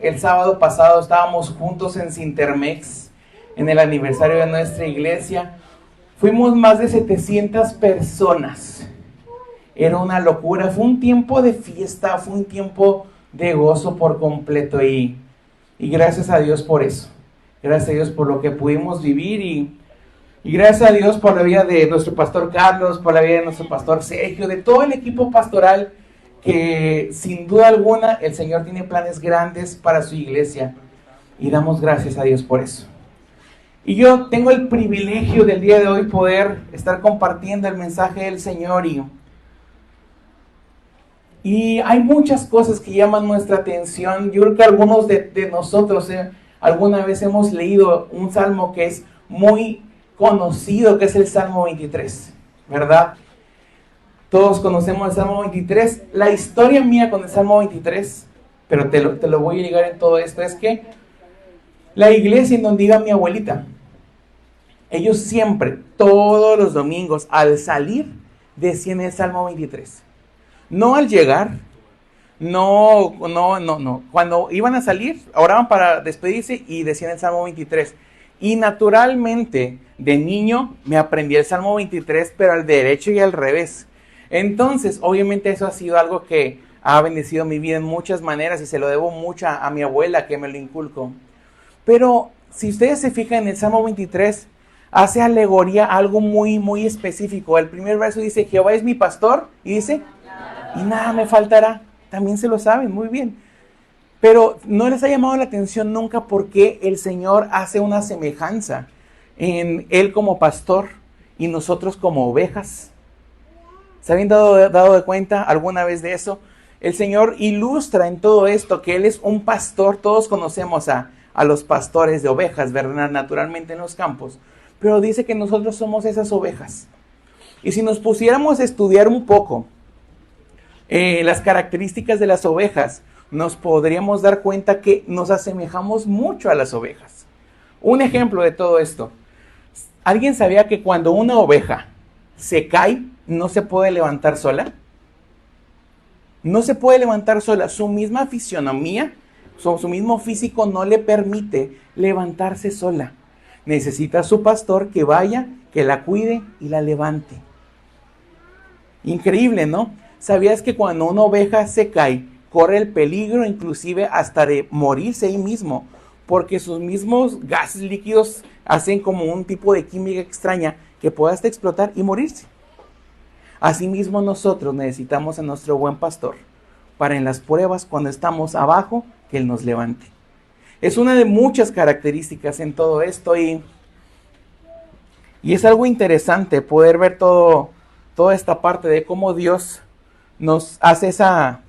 El sábado pasado estábamos juntos en Cintermex, en el aniversario de nuestra iglesia. Fuimos más de 700 personas. Era una locura, fue un tiempo de fiesta, fue un tiempo de gozo por completo y gracias a Dios por eso. Gracias a Dios por lo que pudimos vivir y gracias a Dios por la vida de nuestro pastor Carlos, por la vida de nuestro pastor Sergio, de todo el equipo pastoral, que sin duda alguna el Señor tiene planes grandes para su iglesia y damos gracias a Dios por eso. Y yo tengo el privilegio del día de hoy poder estar compartiendo el mensaje del Señor y hay muchas cosas que llaman nuestra atención. Yo creo que algunos de nosotros alguna vez hemos leído un salmo que es muy conocido, que es el Salmo 23, ¿verdad? Todos conocemos el Salmo 23. La historia mía con el Salmo 23, pero te lo voy a llegar en todo esto, es que la iglesia en donde iba mi abuelita, ellos siempre, todos los domingos, al salir, decían el Salmo 23. No al llegar, no. Cuando iban a salir, oraban para despedirse y decían el Salmo 23. Y naturalmente, de niño, me aprendí el Salmo 23, pero al derecho y al revés. Entonces, obviamente eso ha sido algo que ha bendecido mi vida en muchas maneras y se lo debo mucho a mi abuela que me lo inculcó. Pero si ustedes se fijan en el Salmo 23, hace alegoría a algo muy, muy específico. El primer verso dice, Jehová es mi pastor, y dice, y nada me faltará. También se lo saben muy bien. Pero no les ha llamado la atención nunca por qué el Señor hace una semejanza en Él como pastor y nosotros como ovejas. ¿Se habían dado de cuenta alguna vez de eso? El Señor ilustra en todo esto que Él es un pastor. Todos conocemos a los pastores de ovejas, ¿verdad? Naturalmente en los campos. Pero dice que nosotros somos esas ovejas. Y si nos pusiéramos a estudiar un poco las características de las ovejas, nos podríamos dar cuenta que nos asemejamos mucho a las ovejas. Un ejemplo de todo esto. ¿Alguien sabía que cuando una oveja se cae, no se puede levantar sola? No se puede levantar sola. Su misma fisionomía, su mismo físico no le permite levantarse sola. Necesita a su pastor que vaya, que la cuide y la levante. Increíble, ¿no? ¿Sabías que cuando una oveja se cae, corre el peligro inclusive hasta de morirse ahí mismo? Porque sus mismos gases líquidos hacen como un tipo de química extraña que puede hasta explotar y morirse. Asimismo nosotros necesitamos a nuestro buen pastor para en las pruebas, cuando estamos abajo, que Él nos levante. Es una de muchas características en todo esto y es algo interesante poder ver toda esta parte de cómo Dios nos hace esa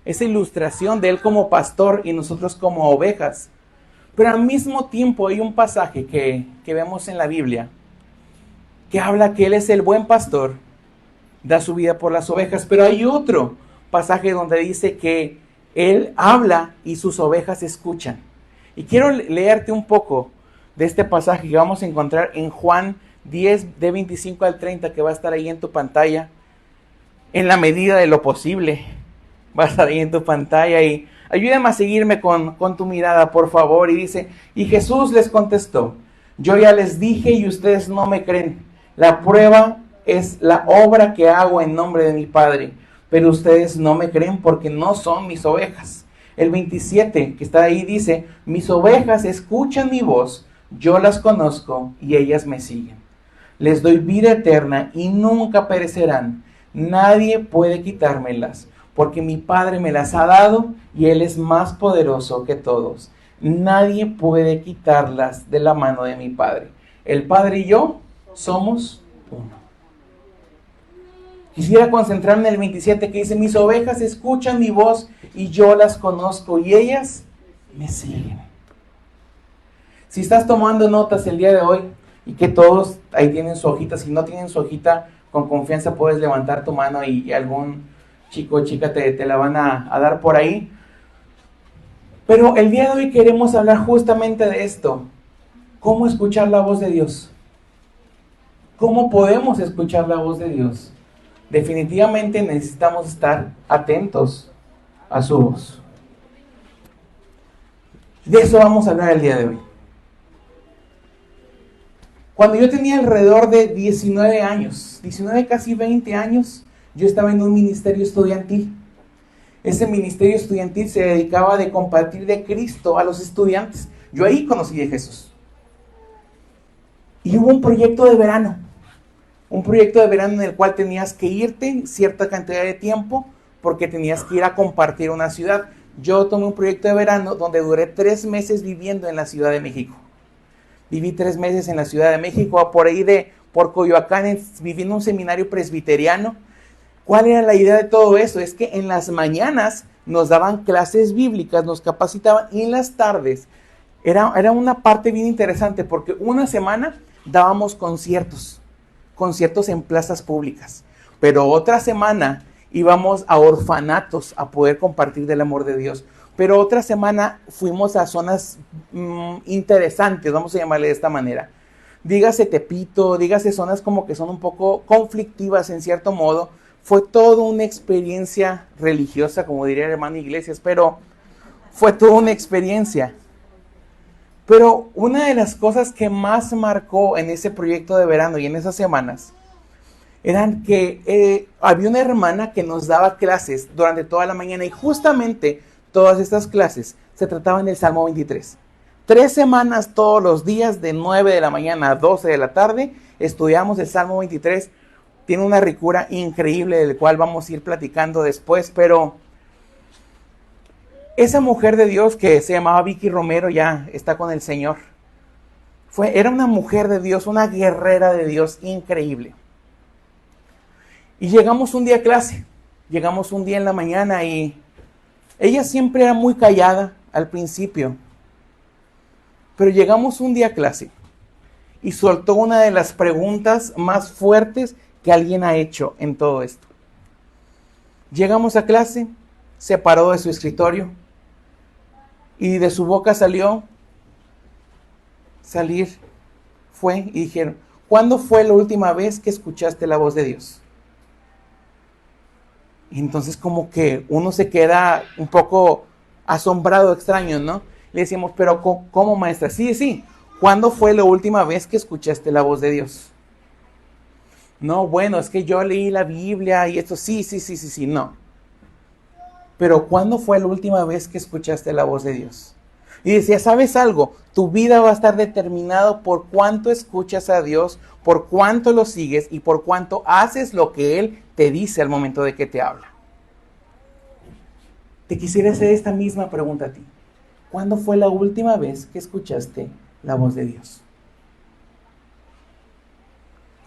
ilustración de Él como pastor y nosotros como ovejas. Pero al mismo tiempo hay un pasaje que vemos en la Biblia que habla que Él es el buen pastor, da su vida por las ovejas, pero hay otro pasaje donde dice que Él habla y sus ovejas escuchan. Y quiero leerte un poco de este pasaje que vamos a encontrar en Juan 10, de 25 al 30, que va a estar ahí en tu pantalla, en la medida de lo posible. Va a estar ahí en tu pantalla y ayúdame a seguirme con tu mirada, por favor. Y dice, y Jesús les contestó, yo ya les dije y ustedes no me creen. La prueba es la obra que hago en nombre de mi Padre, pero ustedes no me creen porque no son mis ovejas. El 27 que está ahí dice, mis ovejas escuchan mi voz, yo las conozco y ellas me siguen. Les doy vida eterna y nunca perecerán. Nadie puede quitármelas, porque mi Padre me las ha dado y Él es más poderoso que todos. Nadie puede quitarlas de la mano de mi Padre. El Padre y yo somos uno. Quisiera concentrarme en el 27 que dice, mis ovejas escuchan mi voz y yo las conozco y ellas me siguen. Si estás tomando notas el día de hoy y que todos ahí tienen su hojita, si no tienen su hojita, con confianza puedes levantar tu mano y algún chico o chica te la van a dar por ahí. Pero el día de hoy queremos hablar justamente de esto. ¿Cómo escuchar la voz de Dios? ¿Cómo podemos escuchar la voz de Dios? Definitivamente necesitamos estar atentos a su voz. De eso vamos a hablar el día de hoy. Cuando yo tenía alrededor de 19 años, 19, casi 20 años, yo estaba en un ministerio estudiantil. Ese ministerio estudiantil se dedicaba a compartir de Cristo a los estudiantes. Yo ahí conocí a Jesús. Y hubo un proyecto de verano en el cual tenías que irte cierta cantidad de tiempo porque tenías que ir a compartir una ciudad. Yo tomé un proyecto de verano donde duré 3 meses viviendo en la Ciudad de México. Viví 3 meses en la Ciudad de México, por Coyoacán, viví en un seminario presbiteriano. ¿Cuál era la idea de todo eso? Es que en las mañanas nos daban clases bíblicas, nos capacitaban, y en las tardes era una parte bien interesante porque una semana dábamos conciertos en plazas públicas, pero otra semana íbamos a orfanatos a poder compartir del amor de Dios. Pero otra semana fuimos a zonas interesantes, vamos a llamarle de esta manera. Dígase Tepito, dígase zonas como que son un poco conflictivas en cierto modo. Fue toda una experiencia religiosa, como diría el hermano Iglesias, pero fue toda una experiencia. Pero una de las cosas que más marcó en ese proyecto de verano y en esas semanas eran que había una hermana que nos daba clases durante toda la mañana, y justamente todas estas clases se trataban del Salmo 23. 3 semanas todos los días, de 9 de la mañana a 12 de la tarde, estudiamos el Salmo 23. Tiene una ricura increíble del cual vamos a ir platicando después, pero esa mujer de Dios que se llamaba Vicky Romero ya está con el Señor. Era una mujer de Dios, una guerrera de Dios increíble. Y llegamos un día a clase, llegamos un día en la mañana y ella siempre era muy callada al principio. Pero llegamos un día a clase y soltó una de las preguntas más fuertes que alguien ha hecho en todo esto. Llegamos a clase, se paró de su escritorio y de su boca fue y dijeron: ¿cuándo fue la última vez que escuchaste la voz de Dios? Y entonces como que uno se queda un poco asombrado, extraño, ¿no? Le decíamos: pero ¿cómo, maestra? Sí, ¿cuándo fue la última vez que escuchaste la voz de Dios? No, bueno, es que yo leí la Biblia y esto, sí, no. Pero ¿cuándo fue la última vez que escuchaste la voz de Dios? Y decía: ¿sabes algo? Tu vida va a estar determinado por cuánto escuchas a Dios, por cuánto lo sigues y por cuánto haces lo que Él te dice al momento de que te habla. Te quisiera hacer esta misma pregunta a ti. ¿Cuándo fue la última vez que escuchaste la voz de Dios?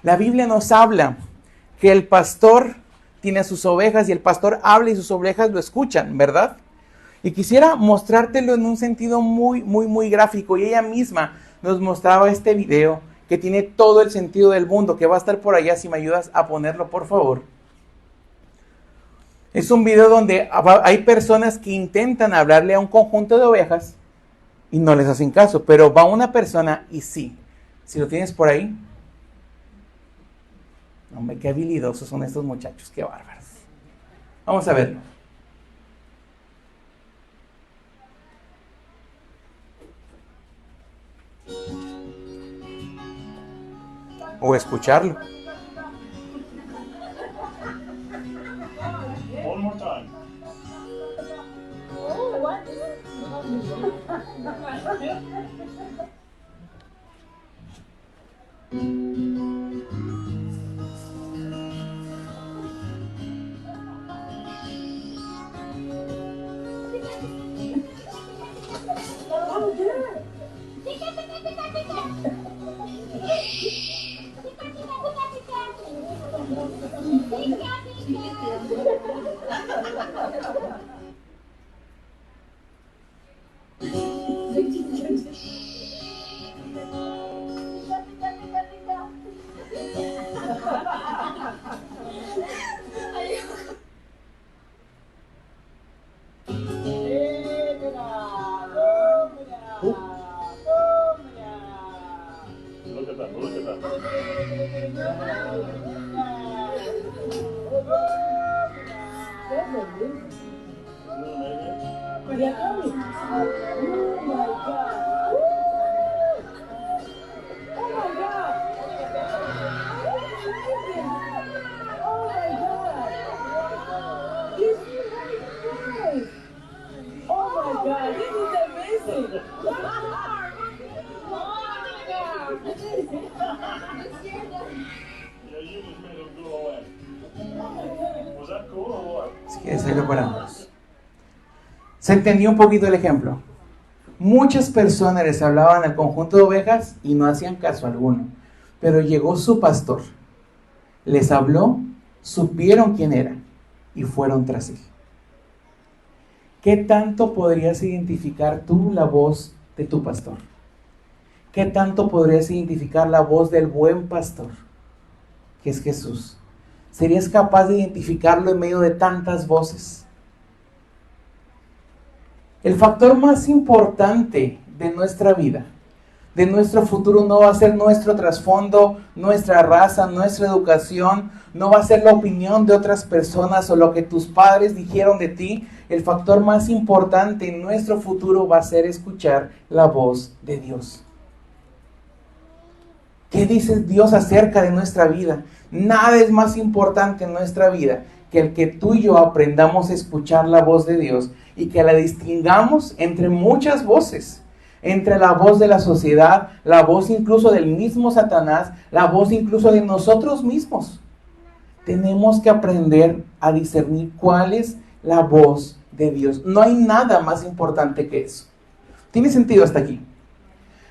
La Biblia nos habla que el pastor tiene a sus ovejas y el pastor habla y sus ovejas lo escuchan, ¿verdad? Y quisiera mostrártelo en un sentido muy gráfico, y ella misma nos mostraba este video que tiene todo el sentido del mundo, que va a estar por allá, si me ayudas a ponerlo, por favor. Es un video donde hay personas que intentan hablarle a un conjunto de ovejas y no les hacen caso, pero va una persona y sí. Si lo tienes por ahí. Hombre, qué habilidosos son estos muchachos, qué bárbaros. Vamos a verlo. O escucharlo. One more time. Oh, what? Oh, good. Look at them, look at them. Isn't it amazing? God, this is amazing. Yeah, you just made him go away. Was that cool or what? Si quieres, ahí lo paramos. ¿Se entendió un poquito el ejemplo? Muchas personas les hablaban al conjunto de ovejas y no hacían caso alguno. Pero llegó su pastor, les habló, supieron quién era y fueron tras él. ¿Qué tanto podrías identificar tú la voz de tu pastor? ¿Qué tanto podrías identificar la voz del buen pastor, que es Jesús? ¿Serías capaz de identificarlo en medio de tantas voces? El factor más importante de nuestra vida, de nuestro futuro, no va a ser nuestro trasfondo, nuestra raza, nuestra educación, no va a ser la opinión de otras personas o lo que tus padres dijeron de ti. El factor más importante en nuestro futuro va a ser escuchar la voz de Dios. ¿Qué dice Dios acerca de nuestra vida? Nada es más importante en nuestra vida que el que tú y yo aprendamos a escuchar la voz de Dios y que la distingamos entre muchas voces, entre la voz de la sociedad, la voz incluso del mismo Satanás, la voz incluso de nosotros mismos. Tenemos que aprender a discernir cuál es la voz de Dios. No hay nada más importante que eso. ¿Tiene sentido hasta aquí?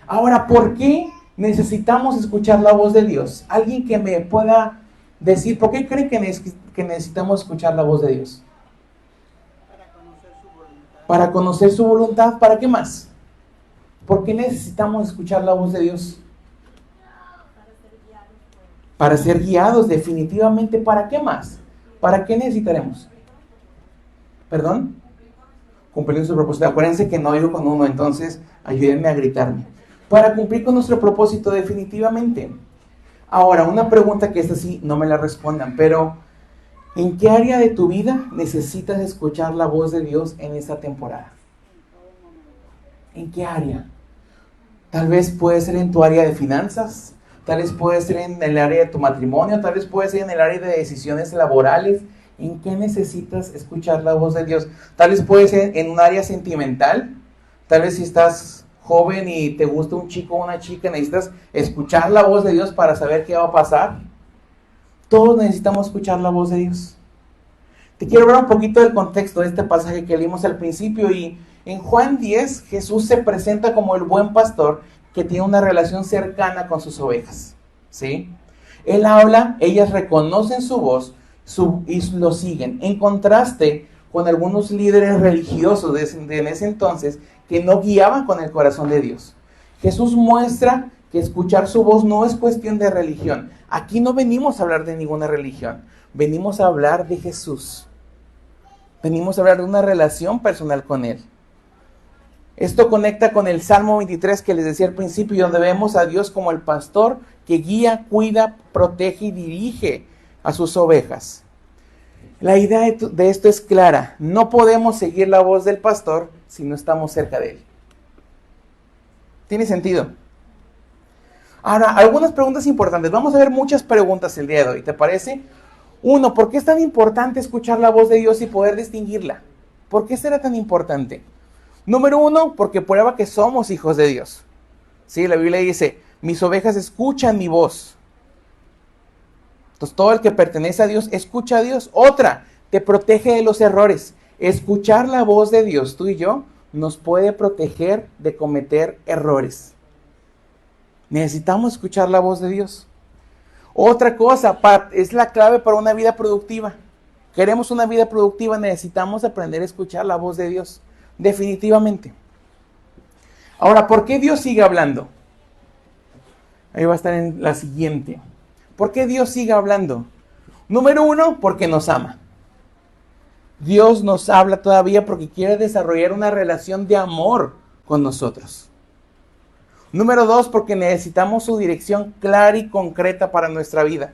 Ahora, ¿por qué necesitamos escuchar la voz de Dios? Alguien que me pueda decir, ¿por qué creen que necesitamos escuchar la voz de Dios? Para conocer su voluntad. ¿Para qué más? ¿Por qué necesitamos escuchar la voz de Dios? Para ser guiados, definitivamente. ¿Para qué más? ¿Para qué necesitaremos? ¿Perdón? Cumplir su propósito. Acuérdense que no oigo con uno, entonces ayúdenme a gritarme. Para cumplir con nuestro propósito, definitivamente. Ahora, una pregunta que esta sí no me la respondan, pero ¿en qué área de tu vida necesitas escuchar la voz de Dios en esta temporada? ¿En qué área? Tal vez puede ser en tu área de finanzas, tal vez puede ser en el área de tu matrimonio, tal vez puede ser en el área de decisiones laborales. ¿En qué necesitas escuchar la voz de Dios? Tal vez puede ser en un área sentimental, tal vez si estás joven y te gusta un chico o una chica, necesitas escuchar la voz de Dios para saber qué va a pasar. Todos necesitamos escuchar la voz de Dios. Te quiero hablar un poquito del contexto de este pasaje que leímos al principio. Y en Juan 10, Jesús se presenta como el buen pastor que tiene una relación cercana con sus ovejas, ¿sí? Él habla, ellas reconocen su voz y lo siguen. En contraste con algunos líderes religiosos de en ese entonces que no guiaban con el corazón de Dios. Jesús muestra que escuchar su voz no es cuestión de religión. Aquí no venimos a hablar de ninguna religión. Venimos a hablar de Jesús. Venimos a hablar de una relación personal con Él. Esto conecta con el Salmo 23 que les decía al principio, donde vemos a Dios como el pastor que guía, cuida, protege y dirige a sus ovejas. La idea de esto es clara. No podemos seguir la voz del pastor si no estamos cerca de él. ¿Tiene sentido? Ahora, algunas preguntas importantes. Vamos a ver muchas preguntas el día de hoy, ¿te parece? Uno, ¿por qué es tan importante escuchar la voz de Dios y poder distinguirla? ¿Por qué será tan importante? Número uno, porque prueba que somos hijos de Dios. Sí, la Biblia dice, mis ovejas escuchan mi voz. Entonces, todo el que pertenece a Dios, escucha a Dios. Otra, te protege de los errores. Escuchar la voz de Dios, tú y yo, nos puede proteger de cometer errores. Necesitamos escuchar la voz de Dios. Otra cosa, es la clave para una vida productiva. Queremos una vida productiva, necesitamos aprender a escuchar la voz de Dios. Definitivamente. Ahora, ¿por qué Dios sigue hablando? Ahí va a estar en la siguiente. ¿Por qué Dios sigue hablando? Número uno, porque nos ama. Dios nos habla todavía porque quiere desarrollar una relación de amor con nosotros. Número dos, porque necesitamos su dirección clara y concreta para nuestra vida.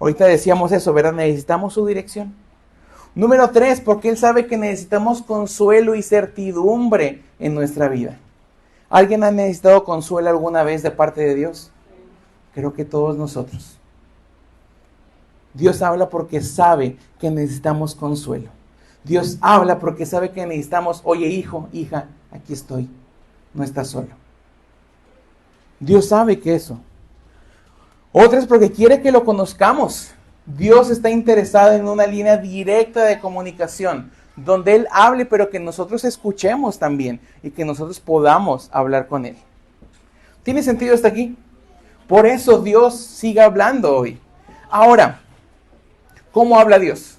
Ahorita decíamos eso, ¿verdad? Necesitamos su dirección. Número tres, porque Él sabe que necesitamos consuelo y certidumbre en nuestra vida. ¿Alguien ha necesitado consuelo alguna vez de parte de Dios? Creo que todos nosotros. Dios habla porque sabe que necesitamos consuelo. Dios habla porque sabe que necesitamos, oye hijo, hija, aquí estoy, no estás solo. Dios sabe que eso. Otra es porque quiere que lo conozcamos. Dios está interesado en una línea directa de comunicación, donde Él hable, pero que nosotros escuchemos también y que nosotros podamos hablar con Él. ¿Tiene sentido hasta aquí? Por eso Dios sigue hablando hoy. Ahora, ¿cómo habla Dios?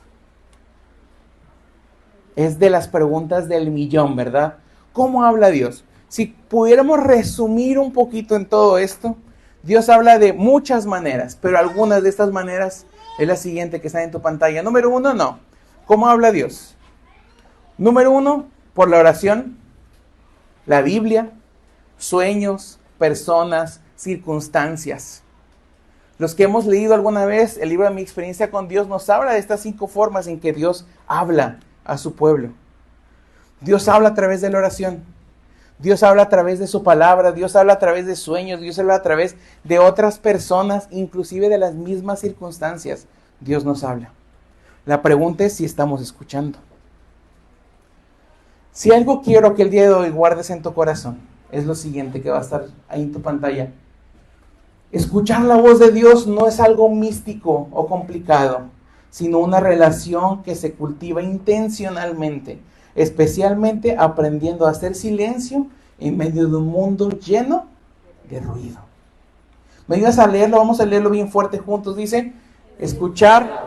Es de las preguntas del millón, ¿verdad? ¿Cómo habla Dios? Si pudiéramos resumir un poquito en todo esto, Dios habla de muchas maneras, pero algunas de estas maneras es la siguiente que está en tu pantalla. Número 1, no. ¿Cómo habla Dios? Número 1, por la oración, la Biblia, sueños, personas, circunstancias. Los que hemos leído alguna vez el libro de Mi Experiencia con Dios nos habla de estas 5 formas en que Dios habla a su pueblo. Dios habla a través de la oración. Dios habla a través de su palabra. Dios habla a través de sueños. Dios habla a través de otras personas, inclusive de las mismas circunstancias. Dios nos habla. La pregunta es si estamos escuchando. Si algo quiero que el día de hoy guardes en tu corazón, es lo siguiente que va a estar ahí en tu pantalla. Escuchar la voz de Dios no es algo místico o complicado, sino una relación que se cultiva intencionalmente, especialmente aprendiendo a hacer silencio en medio de un mundo lleno de ruido. ¿Me ayudas a leerlo? Vamos a leerlo bien fuerte juntos. Dice, escuchar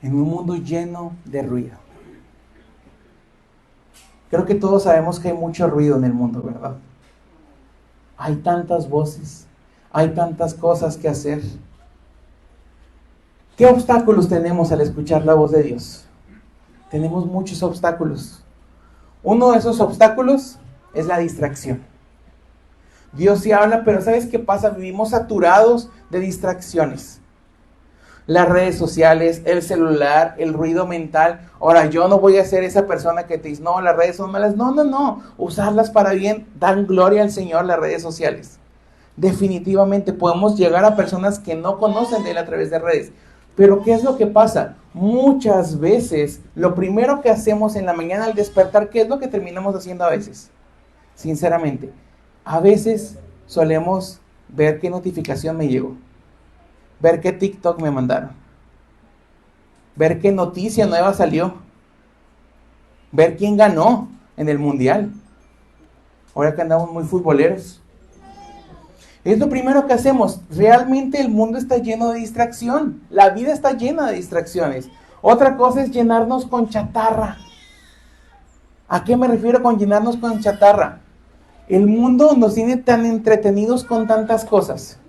en un mundo lleno de ruido. Creo que todos sabemos que hay mucho ruido en el mundo, ¿verdad? Hay tantas voces, hay tantas cosas que hacer. ¿Qué obstáculos tenemos al escuchar la voz de Dios? Tenemos muchos obstáculos. Uno de esos obstáculos es la distracción. Dios sí habla, pero ¿sabes qué pasa? Vivimos saturados de distracciones. Las redes sociales, el celular, el ruido mental. Ahora, yo no voy a ser esa persona que te dice, no, las redes son malas. No. Usarlas para bien, dan gloria al Señor las redes sociales. Definitivamente podemos llegar a personas que no conocen de Él a través de redes. Pero ¿qué es lo que pasa? Muchas veces, lo primero que hacemos en la mañana al despertar, ¿qué es lo que terminamos haciendo a veces? Sinceramente, a veces solemos ver qué notificación me llegó. Ver qué TikTok me mandaron. Ver qué noticia nueva salió. Ver quién ganó en el mundial. Ahora que andamos muy futboleros. Es lo primero que hacemos. Realmente el mundo está lleno de distracción. La vida está llena de distracciones. Otra cosa es llenarnos con chatarra. ¿A qué me refiero con llenarnos con chatarra? El mundo nos tiene tan entretenidos con tantas cosas.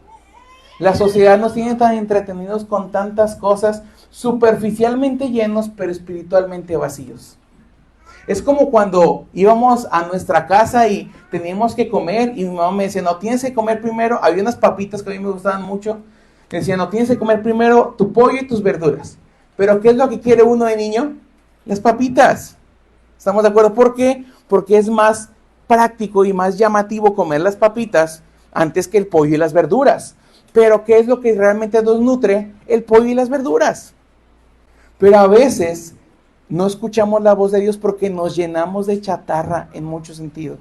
La sociedad nos tiene tan entretenidos con tantas cosas, superficialmente llenos, pero espiritualmente vacíos. Es como cuando íbamos a nuestra casa y teníamos que comer y mi mamá me decía, no, tienes que comer primero. Había unas papitas que a mí me gustaban mucho. Me decía, no, tienes que comer primero tu pollo y tus verduras. Pero ¿qué es lo que quiere uno de niño? Las papitas. ¿Estamos de acuerdo? ¿Por qué? Porque es más práctico y más llamativo comer las papitas antes que el pollo y las verduras. Pero ¿qué es lo que realmente nos nutre? El pollo y las verduras. Pero a veces no escuchamos la voz de Dios porque nos llenamos de chatarra en mucho sentido.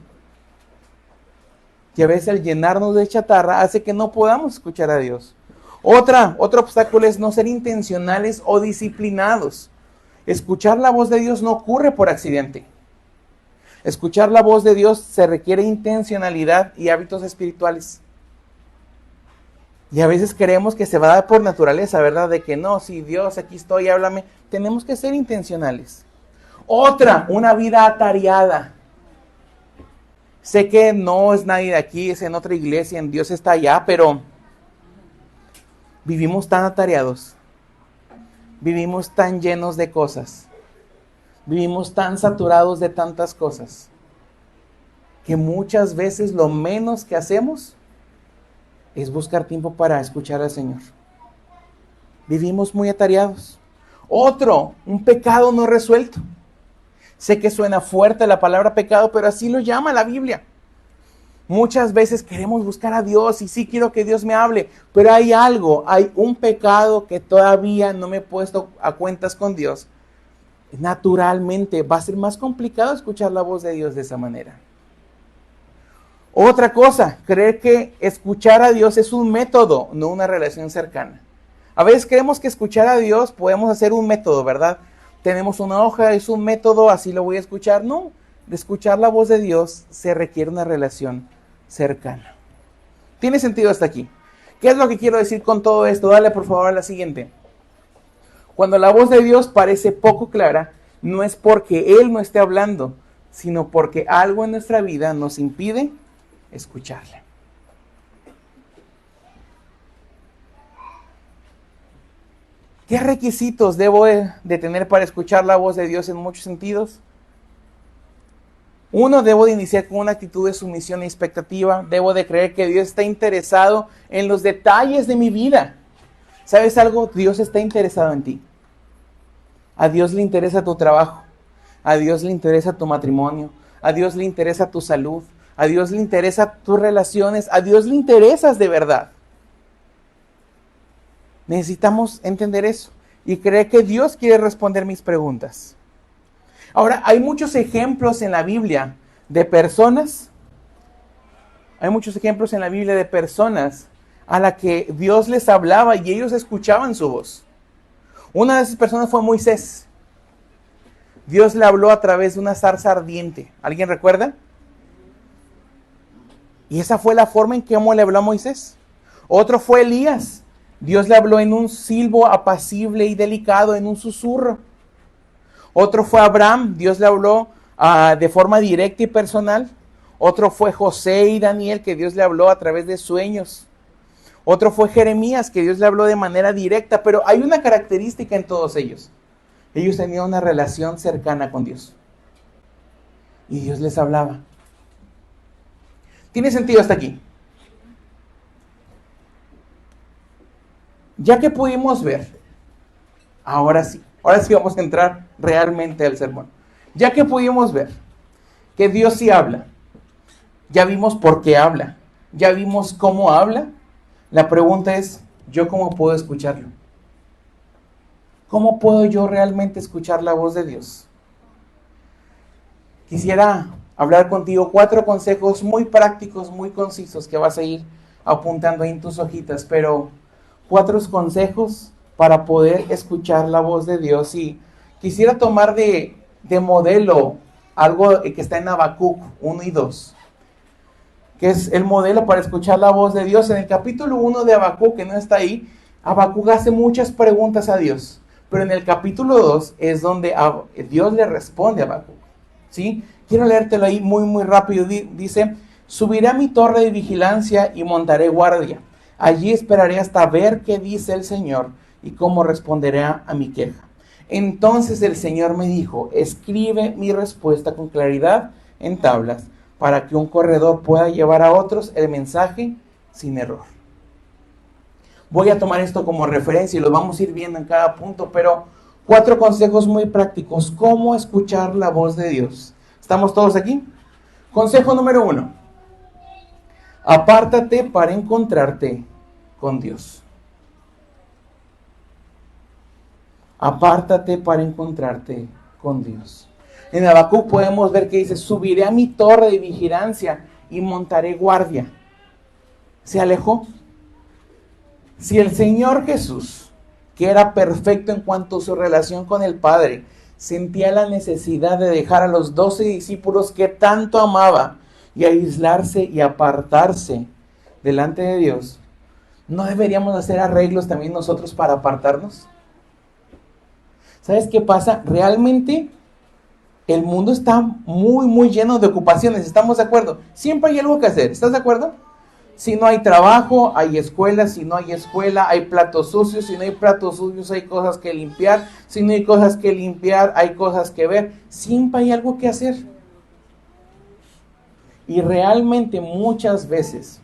Y a veces el llenarnos de chatarra hace que no podamos escuchar a Dios. Otro obstáculo es no ser intencionales o disciplinados. Escuchar la voz de Dios no ocurre por accidente. Escuchar la voz de Dios se requiere intencionalidad y hábitos espirituales. Y a veces creemos que se va a dar por naturaleza, ¿verdad? De que no, si Dios, aquí estoy, háblame. Tenemos que ser intencionales. Una vida atareada. Sé que no es nadie de aquí, es en otra iglesia, en Dios está allá, pero vivimos tan atareados. Vivimos tan llenos de cosas. Vivimos tan saturados de tantas cosas. Que muchas veces lo menos que hacemos es buscar tiempo para escuchar al Señor. Vivimos muy atareados. Un pecado no resuelto. Sé que suena fuerte la palabra pecado, pero así lo llama la Biblia. Muchas veces queremos buscar a Dios y sí quiero que Dios me hable, pero hay un pecado que todavía no me he puesto a cuentas con Dios. Naturalmente va a ser más complicado escuchar la voz de Dios de esa manera. Otra cosa, creer que escuchar a Dios es un método, no una relación cercana. A veces creemos que escuchar a Dios podemos hacer un método, ¿verdad? Tenemos una hoja, es un método, así lo voy a escuchar. No, de escuchar la voz de Dios se requiere una relación cercana. ¿Tiene sentido hasta aquí? ¿Qué es lo que quiero decir con todo esto? Dale por favor a la siguiente. Cuando la voz de Dios parece poco clara, no es porque Él no esté hablando, sino porque algo en nuestra vida nos impide escucharle. ¿Qué requisitos debo de tener para escuchar la voz de Dios en muchos sentidos? Uno, debo de iniciar con una actitud de sumisión y expectativa. Debo de creer que Dios está interesado en los detalles de mi vida. ¿Sabes algo? Dios está interesado en ti. A Dios le interesa tu trabajo. A Dios le interesa tu matrimonio. A Dios le interesa tu salud. A Dios le interesa tus relaciones. A Dios le interesas de verdad. Necesitamos entender eso y creer que Dios quiere responder mis preguntas. Ahora, hay muchos ejemplos en la Biblia de personas. Hay muchos ejemplos en la Biblia de personas a las que Dios les hablaba y ellos escuchaban su voz. Una de esas personas fue Moisés. Dios le habló a través de una zarza ardiente. ¿Alguien recuerda? Y esa fue la forma en que le habló a Moisés. Otro fue Elías. Dios le habló en un silbo apacible y delicado, en un susurro. Otro fue Abraham. Dios le habló de forma directa y personal. Otro fue José y Daniel, que Dios le habló a través de sueños. Otro fue Jeremías, que Dios le habló de manera directa. Pero hay una característica en todos ellos. Ellos tenían una relación cercana con Dios. Y Dios les hablaba. ¿Tiene sentido hasta aquí? Ya que pudimos ver, ahora sí vamos a entrar realmente al sermón. Ya que pudimos ver que Dios sí habla, ya vimos por qué habla, ya vimos cómo habla, la pregunta es, ¿yo cómo puedo escucharlo? ¿Cómo puedo yo realmente escuchar la voz de Dios? Quisiera hablar contigo 4 consejos muy prácticos, muy concisos que vas a ir apuntando ahí en tus hojitas, pero 4 consejos para poder escuchar la voz de Dios. Y quisiera tomar de modelo algo que está en Habacuc 1 y 2, que es el modelo para escuchar la voz de Dios. En el capítulo 1 de Habacuc, que no está ahí, Habacuc hace muchas preguntas a Dios, pero en el capítulo 2 es donde Dios le responde a Habacuc, ¿sí? Quiero leértelo ahí muy muy rápido. Dice: subiré a mi torre de vigilancia y montaré guardia. Allí esperaré hasta ver qué dice el Señor y cómo responderé a mi queja. Entonces el Señor me dijo: escribe mi respuesta con claridad en tablas, para que un corredor pueda llevar a otros el mensaje sin error. Voy a tomar esto como referencia y lo vamos a ir viendo en cada punto, pero 4 consejos muy prácticos. ¿Cómo escuchar la voz de Dios? ¿Estamos todos aquí? Consejo número 1. Apártate para encontrarte con Dios. Apártate para encontrarte con Dios. En Habacuc podemos ver que dice: subiré a mi torre de vigilancia y montaré guardia. Se alejó. Si el Señor Jesús, que era perfecto en cuanto a su relación con el Padre, sentía la necesidad de dejar a los 12 discípulos que tanto amaba y aislarse y apartarse delante de Dios, ¿no deberíamos hacer arreglos también nosotros para apartarnos? ¿Sabes qué pasa? Realmente el mundo está muy, muy lleno de ocupaciones. ¿Estamos de acuerdo? Siempre hay algo que hacer. ¿Estás de acuerdo? Si no hay trabajo, hay escuela. Si no hay escuela, hay platos sucios. Si no hay platos sucios, hay cosas que limpiar. Si no hay cosas que limpiar, hay cosas que ver. Siempre hay algo que hacer. Y realmente muchas veces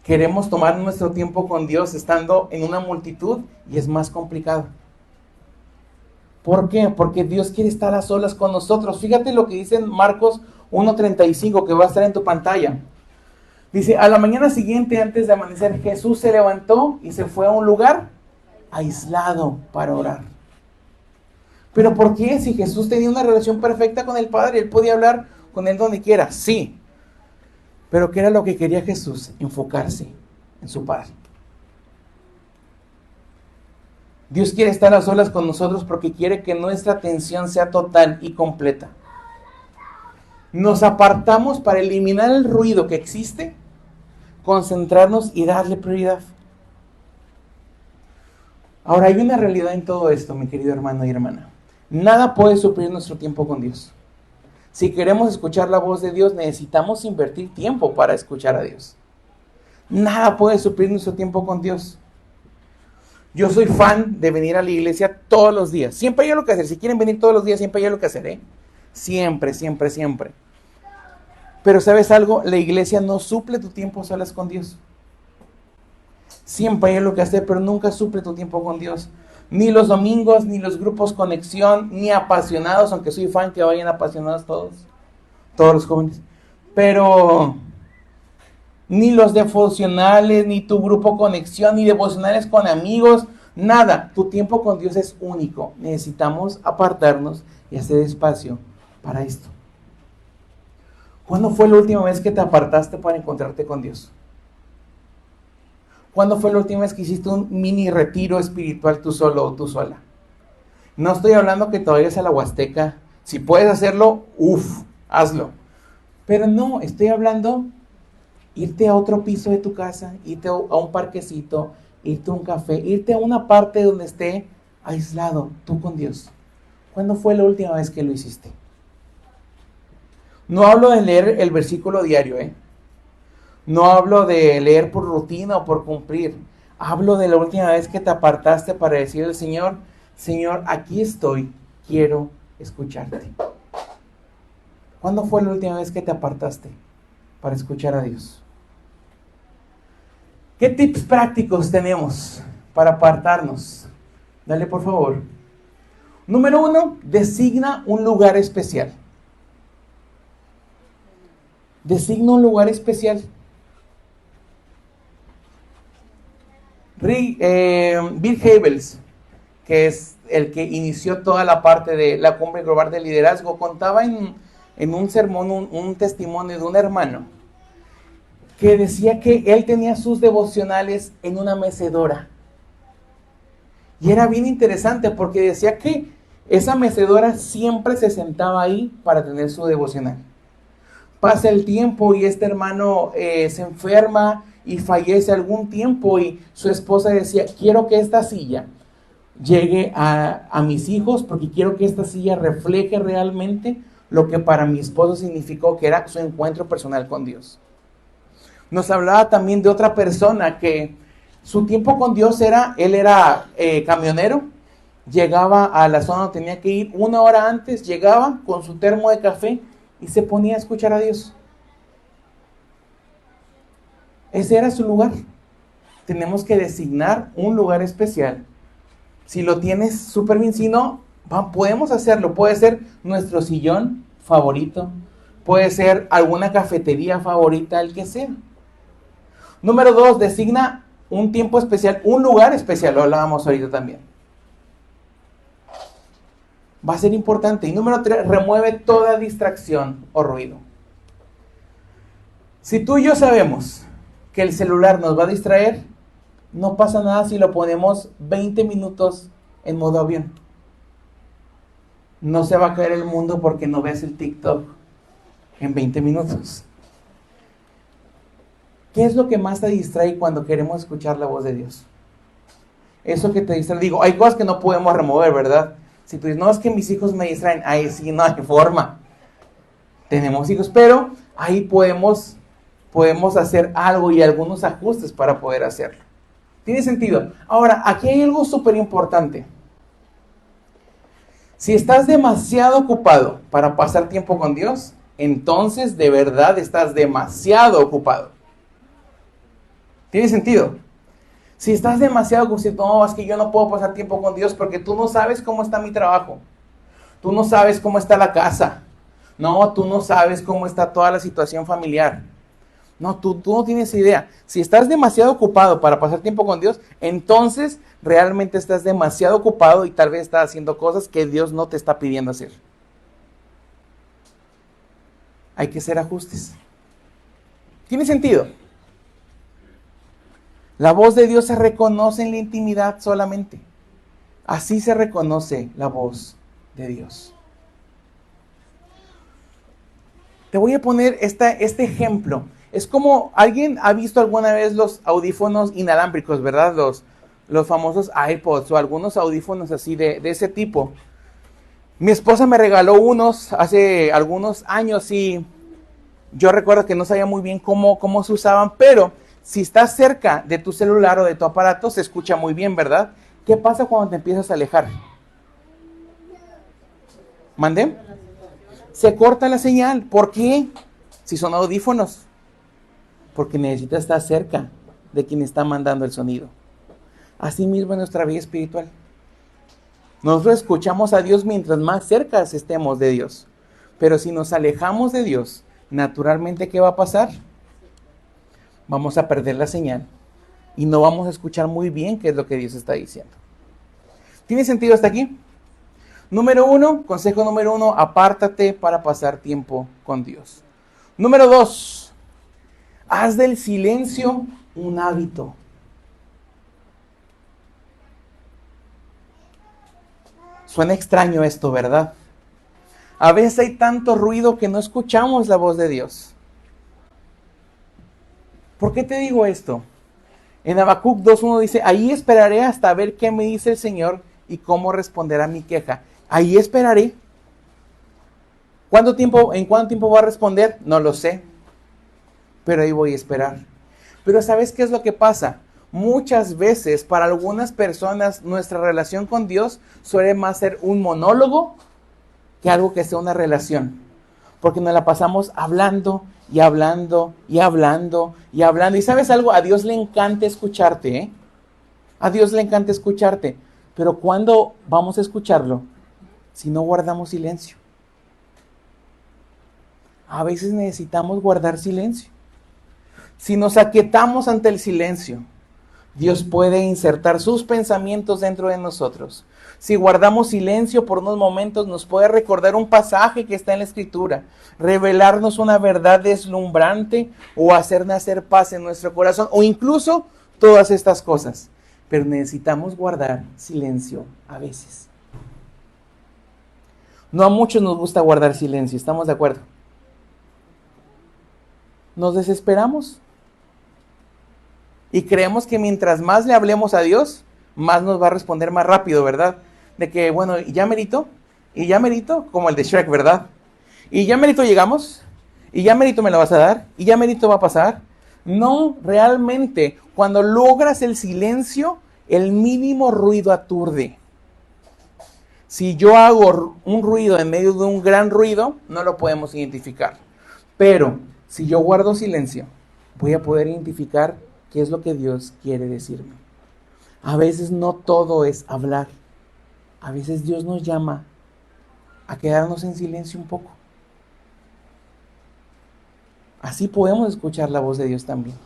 queremos tomar nuestro tiempo con Dios estando en una multitud y es más complicado. ¿Por qué? Porque Dios quiere estar a solas con nosotros. Fíjate lo que dice en Marcos 1:35, que va a estar en tu pantalla. Dice, a la mañana siguiente, antes de amanecer, Jesús se levantó y se fue a un lugar aislado para orar. ¿Pero por qué? Si Jesús tenía una relación perfecta con el Padre, Él podía hablar con Él donde quiera, sí. Pero ¿qué era lo que quería Jesús? Enfocarse en su Padre. Dios quiere estar a solas con nosotros porque quiere que nuestra atención sea total y completa. Nos apartamos para eliminar el ruido que existe, concentrarnos y darle prioridad. Ahora, hay una realidad en todo esto, mi querido hermano y hermana. Nada puede suplir nuestro tiempo con Dios. Si queremos escuchar la voz de Dios, necesitamos invertir tiempo para escuchar a Dios. Nada puede suplir nuestro tiempo con Dios. Yo soy fan de venir a la iglesia todos los días. Siempre hay algo que hacer. Si quieren venir todos los días, siempre hay algo que hacer, ¿eh? Siempre, siempre, siempre. Pero ¿sabes algo? La iglesia no suple tu tiempo a solas con Dios. Siempre hay algo que hacer, pero nunca suple tu tiempo con Dios. Ni los domingos, ni los grupos conexión, ni apasionados, aunque soy fan que vayan apasionados todos los jóvenes. Pero ni los devocionales, ni tu grupo conexión, ni devocionales con amigos, nada. Tu tiempo con Dios es único. Necesitamos apartarnos y hacer espacio para esto. ¿Cuándo fue la última vez que te apartaste para encontrarte con Dios? ¿Cuándo fue la última vez que hiciste un mini retiro espiritual tú solo o tú sola? No estoy hablando que te vayas a la Huasteca. Si puedes hacerlo, hazlo. Pero no, estoy hablando irte a otro piso de tu casa, irte a un parquecito, irte a un café, irte a una parte donde esté aislado tú con Dios. ¿Cuándo fue la última vez que lo hiciste? No hablo de leer el versículo diario, No hablo de leer por rutina o por cumplir. Hablo de la última vez que te apartaste para decirle al Señor, Señor, aquí estoy, quiero escucharte. ¿Cuándo fue la última vez que te apartaste para escuchar a Dios? ¿Qué tips prácticos tenemos para apartarnos? Dale, por favor. Número 1, designa un lugar especial. Designa un lugar especial. Bill Hybels, que es el que inició toda la parte de la Cumbre Global de Liderazgo, contaba en un sermón, un testimonio de un hermano, que decía que él tenía sus devocionales en una mecedora. Y era bien interesante porque decía que esa mecedora siempre se sentaba ahí para tener su devocional. Pasa el tiempo y este hermano se enferma y fallece algún tiempo y su esposa decía, quiero que esta silla llegue a mis hijos porque quiero que esta silla refleje realmente lo que para mi esposo significó que era su encuentro personal con Dios. Nos hablaba también de otra persona que su tiempo con Dios él era camionero, llegaba a la zona donde tenía que ir 1 hora antes, llegaba con su termo de café y se ponía a escuchar a Dios. Ese era su lugar. Tenemos que designar un lugar especial. Si lo tienes súper bien, si no, podemos hacerlo. Puede ser nuestro sillón favorito, puede ser alguna cafetería favorita, el que sea. Número 2, designa un tiempo especial, un lugar especial, lo hablábamos ahorita también. Va a ser importante. Y número 3, remueve toda distracción o ruido. Si tú y yo sabemos que el celular nos va a distraer, no pasa nada si lo ponemos 20 minutos en modo avión. No se va a caer el mundo porque no ves el TikTok en 20 minutos. ¿Qué es lo que más te distrae cuando queremos escuchar la voz de Dios? Eso que te distrae. Digo, hay cosas que no podemos remover, ¿verdad? Si tú dices, no, es que mis hijos me distraen. Ahí sí, no hay forma. Tenemos hijos, pero ahí podemos hacer algo y algunos ajustes para poder hacerlo. ¿Tiene sentido? Ahora, aquí hay algo súper importante. Si estás demasiado ocupado para pasar tiempo con Dios, entonces de verdad estás demasiado ocupado. ¿Tiene sentido? Si estás demasiado ocupado, no, es que yo no puedo pasar tiempo con Dios porque tú no sabes cómo está mi trabajo. Tú no sabes cómo está la casa. No, tú no sabes cómo está toda la situación familiar. No, tú no tienes idea. Si estás demasiado ocupado para pasar tiempo con Dios, entonces realmente estás demasiado ocupado y tal vez estás haciendo cosas que Dios no te está pidiendo hacer. Hay que hacer ajustes. ¿Tiene sentido? La voz de Dios se reconoce en la intimidad solamente. Así se reconoce la voz de Dios. Te voy a poner este ejemplo. Es como, ¿alguien ha visto alguna vez los audífonos inalámbricos, verdad? Los famosos iPods o algunos audífonos así de ese tipo. Mi esposa me regaló unos hace algunos años y yo recuerdo que no sabía muy bien cómo se usaban, pero si estás cerca de tu celular o de tu aparato se escucha muy bien, ¿verdad? ¿Qué pasa cuando te empiezas a alejar? ¿Mandé? Se corta la señal. ¿Por qué? Si son audífonos. Porque necesitas estar cerca de quien está mandando el sonido. Así mismo en nuestra vida espiritual. Nosotros escuchamos a Dios mientras más cerca estemos de Dios. Pero si nos alejamos de Dios, naturalmente, ¿qué va a pasar? Vamos a perder la señal. Y no vamos a escuchar muy bien qué es lo que Dios está diciendo. ¿Tiene sentido hasta aquí? Consejo número 1, apártate para pasar tiempo con Dios. Número 2, haz del silencio un hábito. Suena extraño esto, ¿verdad? A veces hay tanto ruido que no escuchamos la voz de Dios. ¿Por qué te digo esto? En Habacuc 2:1 dice, ahí esperaré hasta ver qué me dice el Señor y cómo responderá mi queja. Ahí esperaré. ¿En cuánto tiempo va a responder? No lo sé. Pero ahí voy a esperar. Pero ¿sabes qué es lo que pasa? Muchas veces para algunas personas nuestra relación con Dios suele más ser un monólogo que algo que sea una relación. Porque nos la pasamos hablando y hablando y hablando y hablando. Y ¿sabes algo? A Dios le encanta escucharte, ¿eh? A Dios le encanta escucharte. Pero ¿cuándo vamos a escucharlo? Si no guardamos silencio. A veces necesitamos guardar silencio. Si nos aquietamos ante el silencio, Dios puede insertar sus pensamientos dentro de nosotros. Si guardamos silencio por unos momentos, nos puede recordar un pasaje que está en la Escritura, revelarnos una verdad deslumbrante o hacer nacer paz en nuestro corazón, o incluso todas estas cosas. Pero necesitamos guardar silencio a veces. No a muchos nos gusta guardar silencio, ¿estamos de acuerdo? Nos desesperamos. Y creemos que mientras más le hablemos a Dios, más nos va a responder más rápido, ¿verdad? De que, bueno, y ya merito, como el de Shrek, ¿verdad? Y ya merito llegamos, y ya merito me lo vas a dar, y ya merito va a pasar. No, realmente, cuando logras el silencio, el mínimo ruido aturde. Si yo hago un ruido en medio de un gran ruido, no lo podemos identificar. Pero si yo guardo silencio, voy a poder identificar qué es lo que Dios quiere decirme. A veces no todo es hablar. A veces Dios nos llama a quedarnos en silencio un poco. Así podemos escuchar la voz de Dios también.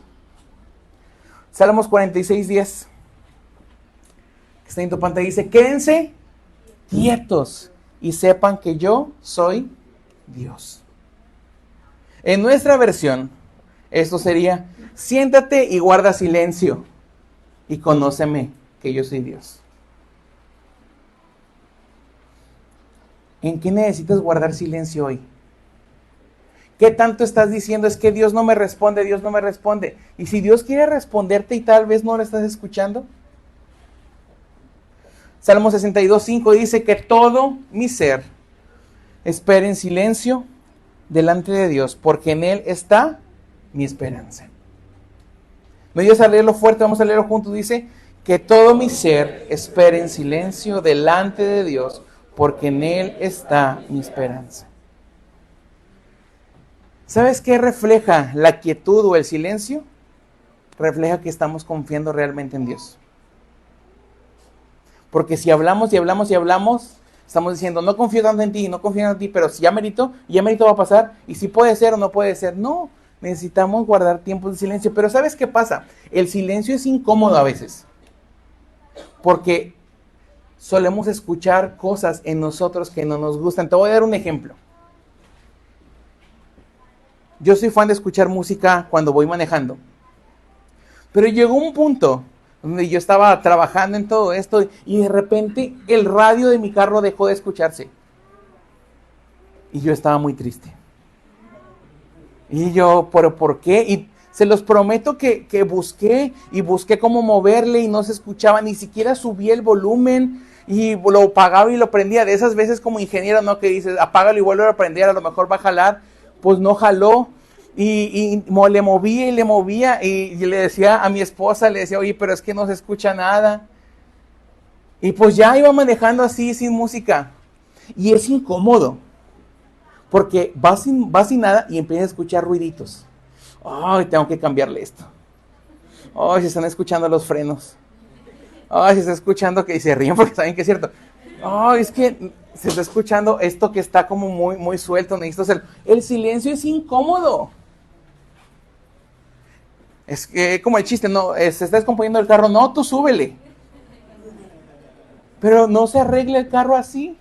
Salmos 46:10. Que está en tu pantalla, dice, quédense quietos y sepan que yo soy Dios. En nuestra versión, esto sería, siéntate y guarda silencio y conóceme que yo soy Dios. ¿En qué necesitas guardar silencio hoy? ¿Qué tanto estás diciendo? Es que Dios no me responde, Dios no me responde. Y si Dios quiere responderte y tal vez no lo estás escuchando. Salmo 62:5 dice que todo mi ser espera en silencio delante de Dios, porque en Él está mi esperanza. ¿Me ayudas a leerlo fuerte? Vamos a leerlo juntos. Dice que todo mi ser espera en silencio delante de Dios, porque en Él está mi esperanza. ¿Sabes qué refleja la quietud o el silencio? refleja que estamos confiando realmente en Dios. Porque si hablamos y hablamos y hablamos, estamos diciendo, no confío tanto en ti, no confío en ti, pero si ya merito va a pasar, y si puede ser o no puede ser. No, necesitamos guardar tiempos de silencio. Pero ¿sabes qué pasa? El silencio es incómodo a veces, porque solemos escuchar cosas en nosotros que no nos gustan. Te voy a dar un ejemplo. Yo soy fan de escuchar música cuando voy manejando, pero llegó un punto donde yo estaba trabajando en todo esto y de repente el radio de mi carro dejó de escucharse. Y yo estaba muy triste. Y yo, ¿pero por qué? Y se los prometo que busqué cómo moverle y no se escuchaba, ni siquiera subí el volumen y lo apagaba y lo prendía. De esas veces como ingeniero, ¿no? Que dices, apágalo y vuelve a prender, a lo mejor va a jalar. Pues no jaló. Y le movía y le decía a mi esposa, le decía, oye, pero es que no se escucha nada. Y pues ya iba manejando así, sin música. Y es incómodo, porque vas sin nada y empiezas a escuchar ruiditos. Ay, tengo que cambiarle esto. Ay, se están escuchando los frenos. Ay, se está escuchando que y se ríen porque saben que es cierto. Ay, es que se está escuchando esto que está como muy, muy suelto. Necesito hacer. El silencio es incómodo. Es que como el chiste, no, se está descomponiendo el carro, no, tú súbele. Pero no se arregla el carro así.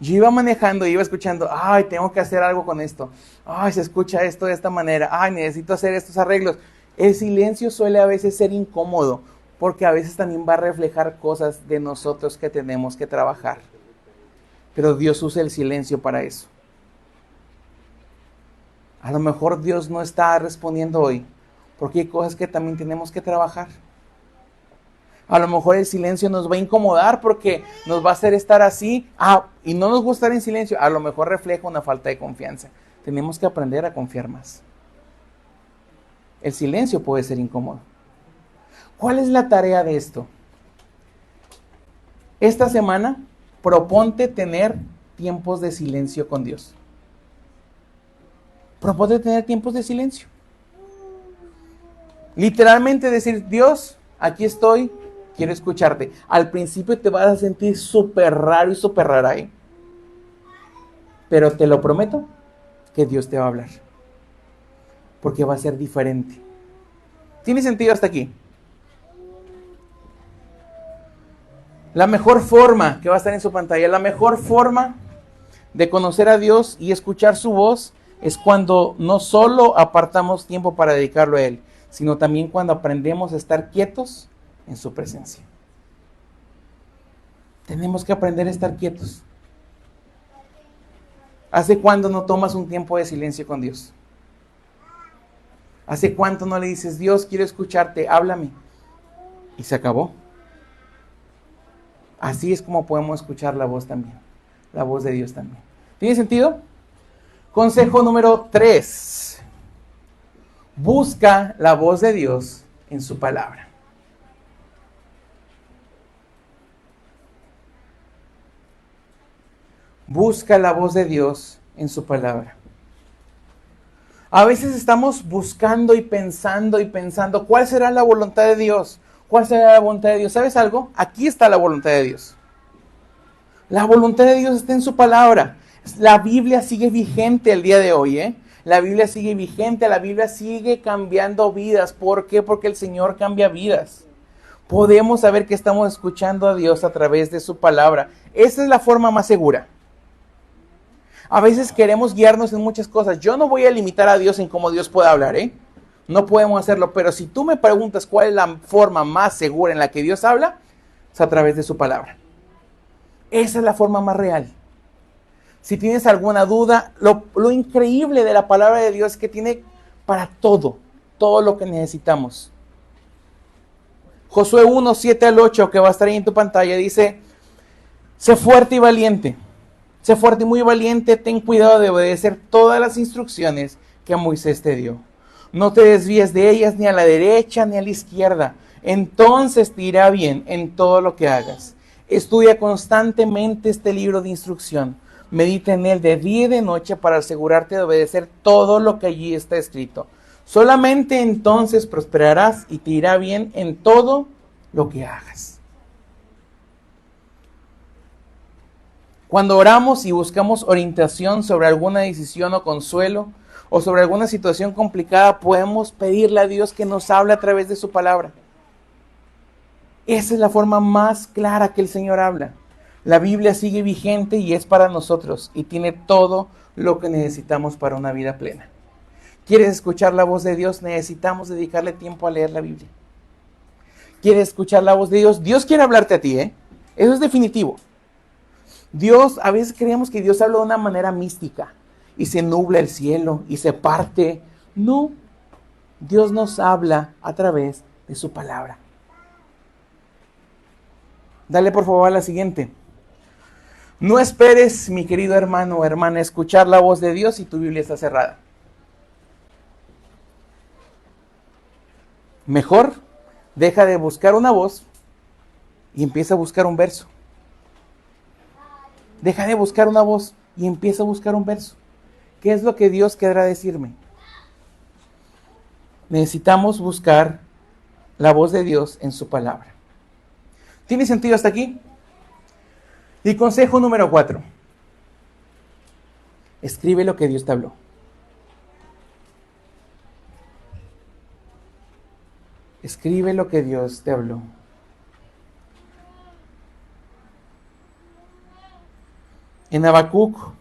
Yo iba manejando y iba escuchando, ay, tengo que hacer algo con esto. Ay, se escucha esto de esta manera. Ay, necesito hacer estos arreglos. El silencio suele a veces ser incómodo, porque a veces también va a reflejar cosas de nosotros que tenemos que trabajar. Pero Dios usa el silencio para eso. A lo mejor Dios no está respondiendo hoy, porque hay cosas que también tenemos que trabajar. A lo mejor el silencio nos va a incomodar porque nos va a hacer estar así. Y no nos gusta estar en silencio. A lo mejor refleja una falta de confianza. Tenemos que aprender a confiar más. El silencio puede ser incómodo. ¿Cuál es la tarea de esto? Esta semana, proponte tener tiempos de silencio con Dios. Proponte tener tiempos de silencio. Literalmente decir, Dios, aquí estoy, quiero escucharte. Al principio te vas a sentir súper raro y súper rara, ¿eh? Pero te lo prometo que Dios te va a hablar. Porque va a ser diferente. ¿Tiene sentido hasta aquí? La mejor forma, que va a estar en su pantalla, la mejor forma de conocer a Dios y escuchar su voz es cuando no solo apartamos tiempo para dedicarlo a Él, sino también cuando aprendemos a estar quietos en su presencia. Tenemos que aprender a estar quietos. ¿Hace cuándo no tomas un tiempo de silencio con Dios? ¿Hace cuánto no le dices, Dios, quiero escucharte, háblame? Y se acabó. Así es como podemos escuchar la voz también, la voz de Dios también. ¿Tiene sentido? Consejo número 3. Busca la voz de Dios en su palabra. Busca la voz de Dios en su palabra. A veces estamos buscando y pensando, ¿cuál será la voluntad de Dios? ¿Cuál será la voluntad de Dios? ¿Sabes algo? Aquí está la voluntad de Dios. La voluntad de Dios está en su palabra. La Biblia sigue vigente el día de hoy, ¿eh? La Biblia sigue vigente, la Biblia sigue cambiando vidas. ¿Por qué? Porque el Señor cambia vidas. Podemos saber que estamos escuchando a Dios a través de su palabra. Esa es la forma más segura. A veces queremos guiarnos en muchas cosas. Yo no voy a limitar a Dios en cómo Dios puede hablar, ¿eh? No podemos hacerlo, pero si tú me preguntas cuál es la forma más segura en la que Dios habla, es a través de su palabra. Esa es la forma más real. Si tienes alguna duda, lo increíble de la palabra de Dios es que tiene para todo lo que necesitamos. Josué 1, 7 al 8, que va a estar ahí en tu pantalla, dice, sé fuerte y valiente. Sé fuerte y muy valiente, ten cuidado de obedecer todas las instrucciones que Moisés te dio. No te desvíes de ellas ni a la derecha ni a la izquierda. Entonces te irá bien en todo lo que hagas. Estudia constantemente este libro de instrucción. Medita en él de día y de noche para asegurarte de obedecer todo lo que allí está escrito. Solamente entonces prosperarás y te irá bien en todo lo que hagas. Cuando oramos y buscamos orientación sobre alguna decisión o consuelo, o sobre alguna situación complicada, podemos pedirle a Dios que nos hable a través de su palabra. Esa es la forma más clara que el Señor habla. La Biblia sigue vigente y es para nosotros y tiene todo lo que necesitamos para una vida plena. ¿Quieres escuchar la voz de Dios? Necesitamos dedicarle tiempo a leer la Biblia. ¿Quieres escuchar la voz de Dios? Dios quiere hablarte a ti, ¿eh? Eso es definitivo. Dios, a veces creemos que Dios habla de una manera mística y se nubla el cielo y se parte. No, Dios nos habla a través de su palabra. Dale por favor a la siguiente. No esperes, mi querido hermano o hermana, escuchar la voz de Dios si tu Biblia está cerrada. Mejor, deja de buscar una voz y empieza a buscar un verso. Deja de buscar una voz y empieza a buscar un verso. ¿Qué es lo que Dios querrá decirme? Necesitamos buscar la voz de Dios en su palabra. ¿Tiene sentido hasta aquí? Y consejo número 4. Escribe lo que Dios te habló. Escribe lo que Dios te habló. En Habacuc,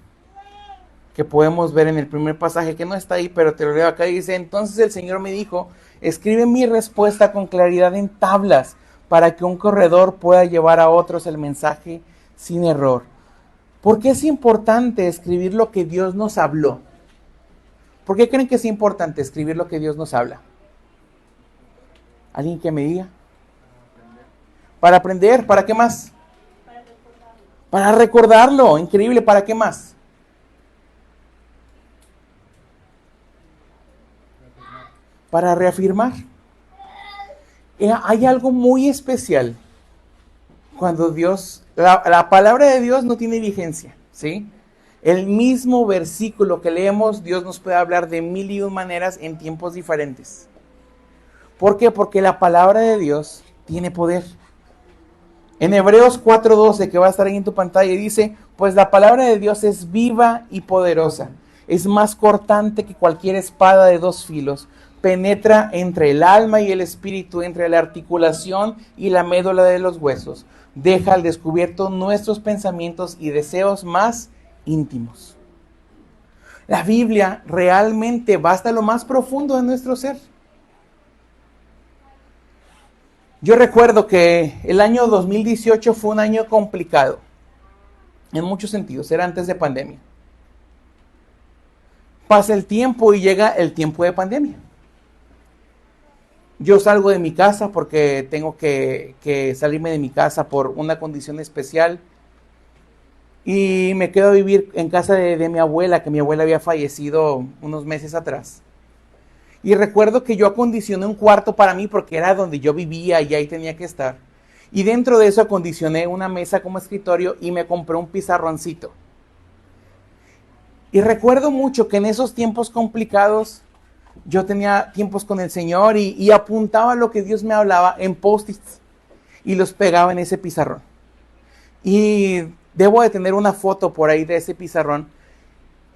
que podemos ver en el primer pasaje, que no está ahí, pero te lo leo acá, y dice: entonces el Señor me dijo, escribe mi respuesta con claridad en tablas, para que un corredor pueda llevar a otros el mensaje sin error. ¿Por qué es importante escribir lo que Dios nos habló? ¿Por qué creen que es importante escribir lo que Dios nos habla? ¿Alguien que me diga? Para aprender. ¿Para qué más? Para recordarlo. Increíble. ¿Para qué más? Para reafirmar. Hay algo muy especial cuando Dios, la palabra de Dios no tiene vigencia, ¿sí? El mismo versículo que leemos, Dios nos puede hablar de 1001 maneras en tiempos diferentes. ¿Por qué? Porque la palabra de Dios tiene poder. En Hebreos 4:12, que va a estar ahí en tu pantalla, dice: pues la palabra de Dios es viva y poderosa, es más cortante que cualquier espada de 2 filos, penetra entre el alma y el espíritu, entre la articulación y la médula de los huesos, deja al descubierto nuestros pensamientos y deseos más íntimos. La Biblia realmente va hasta lo más profundo de nuestro ser. Yo recuerdo que el año 2018 fue un año complicado, en muchos sentidos, era antes de pandemia. Pasa el tiempo y llega el tiempo de pandemia. Yo salgo de mi casa porque tengo que salirme de mi casa por una condición especial. Y me quedo a vivir en casa de mi abuela, que mi abuela había fallecido unos meses atrás. Y recuerdo que yo acondicioné un cuarto para mí porque era donde yo vivía y ahí tenía que estar. Y dentro de eso acondicioné una mesa como escritorio y me compré un pizarroncito. Y recuerdo mucho que en esos tiempos complicados yo tenía tiempos con el Señor y apuntaba lo que Dios me hablaba en post-its y los pegaba en ese pizarrón. Y debo de tener una foto por ahí de ese pizarrón.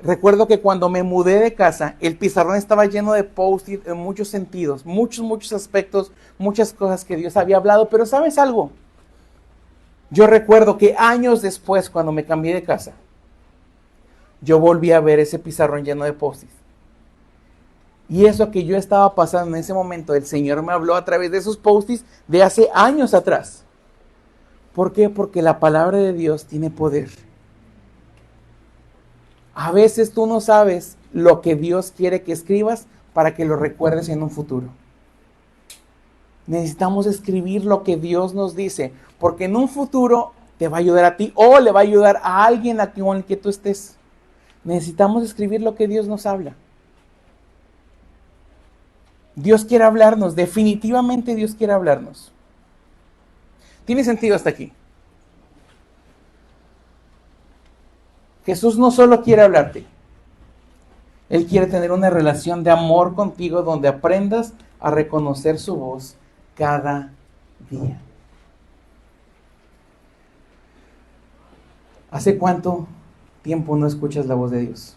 Recuerdo que cuando me mudé de casa, el pizarrón estaba lleno de post-it en muchos sentidos, muchos aspectos, muchas cosas que Dios había hablado. Pero ¿sabes algo? Yo recuerdo que años después, cuando me cambié de casa, yo volví a ver ese pizarrón lleno de post-it. Y eso que yo estaba pasando en ese momento, el Señor me habló a través de esos post-its de hace años atrás. ¿Por qué? Porque la palabra de Dios tiene poder. A veces tú no sabes lo que Dios quiere que escribas para que lo recuerdes en un futuro. Necesitamos escribir lo que Dios nos dice, porque en un futuro te va a ayudar a ti o le va a ayudar a alguien con el que tú estés. Necesitamos escribir lo que Dios nos habla. Dios quiere hablarnos, definitivamente Dios quiere hablarnos. ¿Tiene sentido hasta aquí? Jesús no solo quiere hablarte, Él quiere tener una relación de amor contigo donde aprendas a reconocer su voz cada día. ¿Hace cuánto tiempo no escuchas la voz de Dios?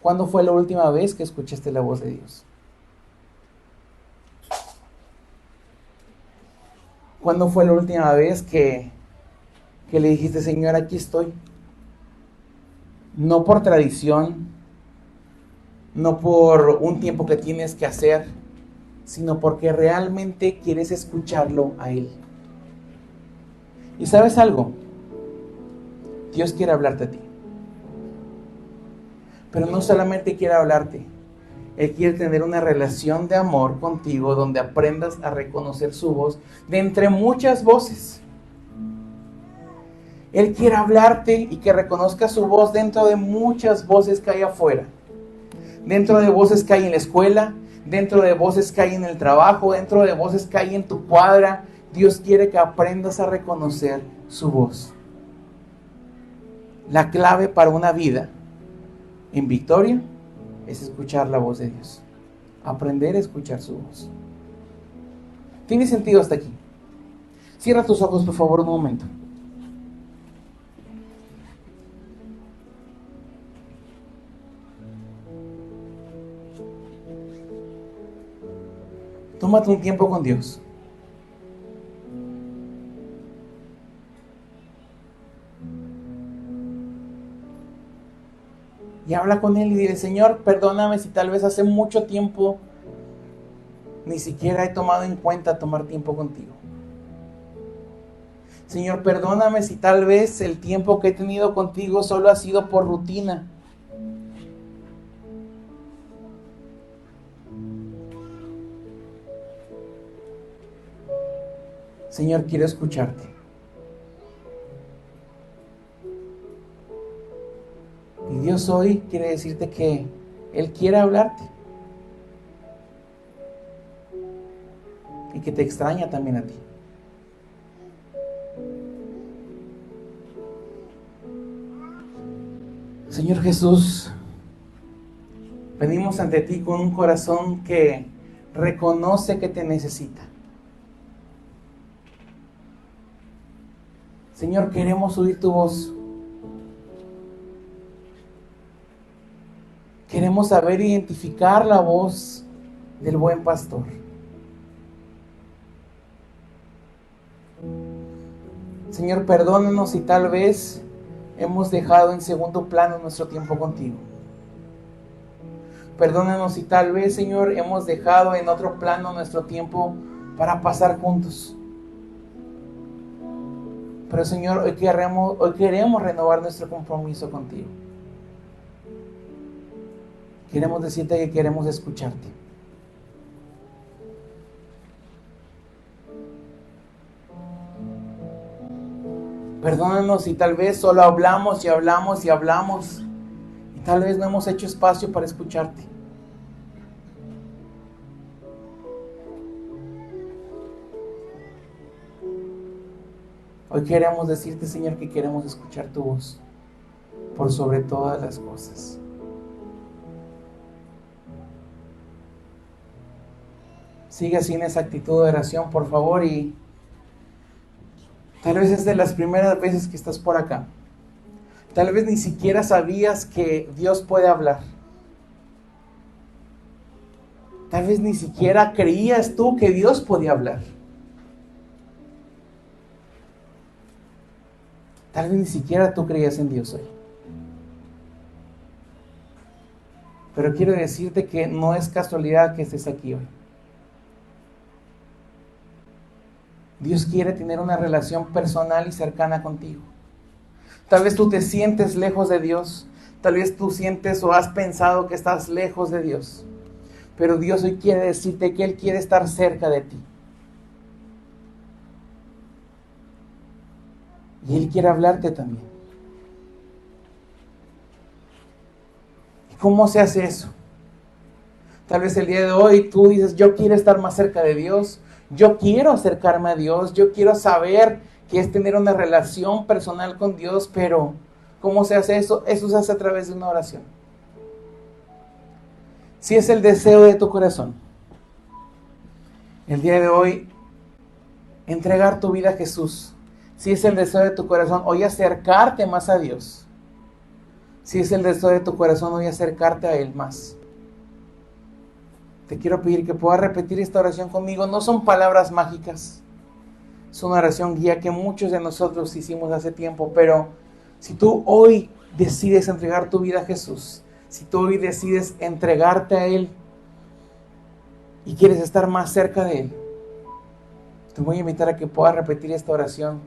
¿Cuándo fue la última vez que escuchaste la voz de Dios? ¿Cuándo fue la última vez que le dijiste, Señor, aquí estoy? No por tradición, no por un tiempo que tienes que hacer, sino porque realmente quieres escucharlo a Él. ¿Y sabes algo? Dios quiere hablarte a ti. Pero no solamente quiere hablarte, Él quiere tener una relación de amor contigo donde aprendas a reconocer su voz de entre muchas voces. Él quiere hablarte y que reconozcas su voz dentro de muchas voces que hay afuera. Dentro de voces que hay en la escuela, dentro de voces que hay en el trabajo, dentro de voces que hay en tu cuadra. Dios quiere que aprendas a reconocer su voz. La clave para una vida en victoria es escuchar la voz de Dios. Aprender a escuchar su voz. ¿Tiene sentido hasta aquí? Cierra tus ojos, por favor, un momento. Tómate un tiempo con Dios. Y habla con Él y dile, Señor, perdóname si tal vez hace mucho tiempo ni siquiera he tomado en cuenta tomar tiempo contigo. Señor, perdóname si tal vez el tiempo que he tenido contigo solo ha sido por rutina. Señor, quiero escucharte. Y Dios hoy quiere decirte que Él quiere hablarte. Y que te extraña también a ti. Señor Jesús, venimos ante ti con un corazón que reconoce que te necesita. Señor, queremos oír tu voz. Queremos saber identificar la voz del buen pastor. Señor, perdónanos si tal vez hemos dejado en segundo plano nuestro tiempo contigo. Perdónanos si tal vez, Señor, hemos dejado en otro plano nuestro tiempo para pasar juntos. Pero, Señor, hoy queremos renovar nuestro compromiso contigo. Queremos decirte que queremos escucharte. Perdónanos si tal vez solo hablamos y hablamos y hablamos y tal vez no hemos hecho espacio para escucharte. Hoy queremos decirte, Señor, que queremos escuchar tu voz por sobre todas las cosas. Sigue así en esa actitud de oración, por favor, y tal vez es de las primeras veces que estás por acá. Tal vez ni siquiera sabías que Dios puede hablar. Tal vez ni siquiera creías tú que Dios podía hablar. Tal vez ni siquiera tú creías en Dios hoy. Pero quiero decirte que no es casualidad que estés aquí hoy. Dios quiere tener una relación personal y cercana contigo. Tal vez tú te sientes lejos de Dios. Tal vez tú sientes o has pensado que estás lejos de Dios. Pero Dios hoy quiere decirte que Él quiere estar cerca de ti. Y Él quiere hablarte también. ¿Y cómo se hace eso? Tal vez el día de hoy tú dices, yo quiero estar más cerca de Dios. Yo quiero acercarme a Dios. Yo quiero saber qué es tener una relación personal con Dios. Pero, ¿cómo se hace eso? Eso se hace a través de una oración. Si es el deseo de tu corazón, el día de hoy, entregar tu vida a Jesús. Si es el deseo de tu corazón, hoy acercarte más a Dios. Si es el deseo de tu corazón, hoy acercarte a Él más. Te quiero pedir que puedas repetir esta oración conmigo. No son palabras mágicas. Es una oración guía que muchos de nosotros hicimos hace tiempo, pero si tú hoy decides entregar tu vida a Jesús, si tú hoy decides entregarte a Él y quieres estar más cerca de Él, te voy a invitar a que puedas repetir esta oración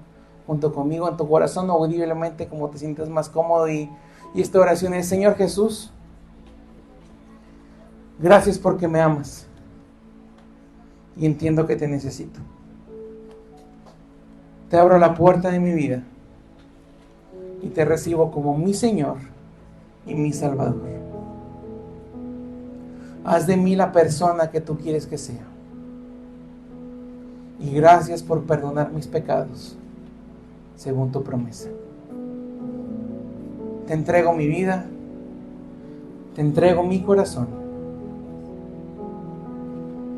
junto conmigo en tu corazón, audiblemente, como te sientas más cómodo. Y esta oración es: Señor Jesús, gracias porque me amas y entiendo que te necesito. Te abro la puerta de mi vida y te recibo como mi Señor y mi Salvador. Haz de mí la persona que tú quieres que sea. Y gracias por perdonar mis pecados, según tu promesa. Te entrego mi vida, te entrego mi corazón.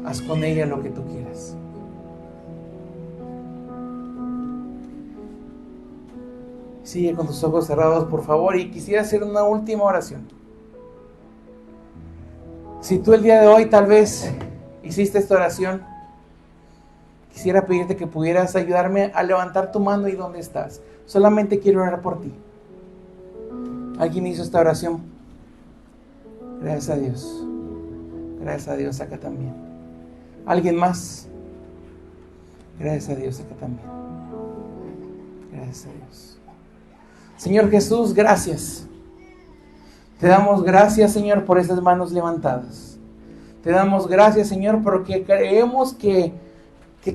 Haz con ella lo que tú quieras. Sigue con tus ojos cerrados, por favor, y quisiera hacer una última oración. Si tú el día de hoy tal vez hiciste esta oración, quisiera pedirte que pudieras ayudarme a levantar tu mano y donde estás. Solamente quiero orar por ti. ¿Alguien hizo esta oración? Gracias a Dios. Gracias a Dios, acá también. ¿Alguien más? Gracias a Dios, acá también. Gracias a Dios. Señor Jesús, gracias. Te damos gracias, Señor, por estas manos levantadas. Te damos gracias, Señor, porque creemos que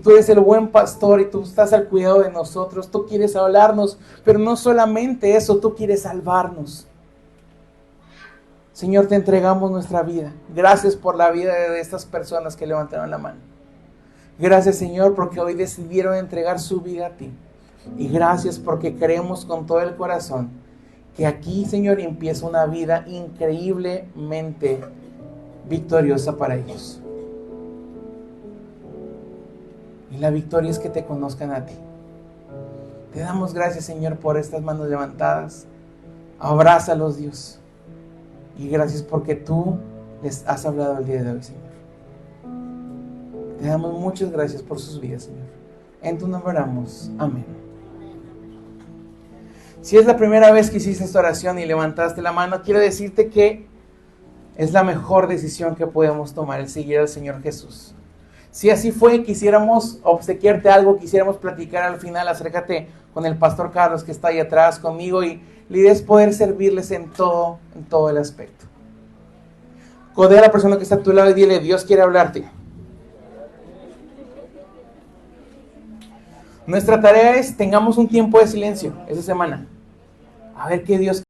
tú eres el buen pastor y tú estás al cuidado de nosotros. Tú quieres hablarnos, pero no solamente eso, tú quieres salvarnos. Señor, te entregamos nuestra vida. Gracias por la vida de estas personas que levantaron la mano. Gracias, Señor, porque hoy decidieron entregar su vida a ti. Y gracias porque creemos con todo el corazón que aquí, Señor, empieza una vida increíblemente victoriosa para ellos. Y la victoria es que te conozcan a ti. Te damos gracias, Señor, por estas manos levantadas. Abrázalos, Dios. Y gracias porque tú les has hablado el día de hoy, Señor. Te damos muchas gracias por sus vidas, Señor. En tu nombre oramos. Amén. Si es la primera vez que hiciste esta oración y levantaste la mano, quiero decirte que es la mejor decisión que podemos tomar, el seguir al Señor Jesús. Si así fue, quisiéramos obsequiarte algo, quisiéramos platicar al final. Acércate con el pastor Carlos, que está ahí atrás conmigo, y la idea es poder servirles en todo el aspecto. Codea a la persona que está a tu lado y dile: Dios quiere hablarte. Nuestra tarea es: tengamos un tiempo de silencio esta semana. A ver qué Dios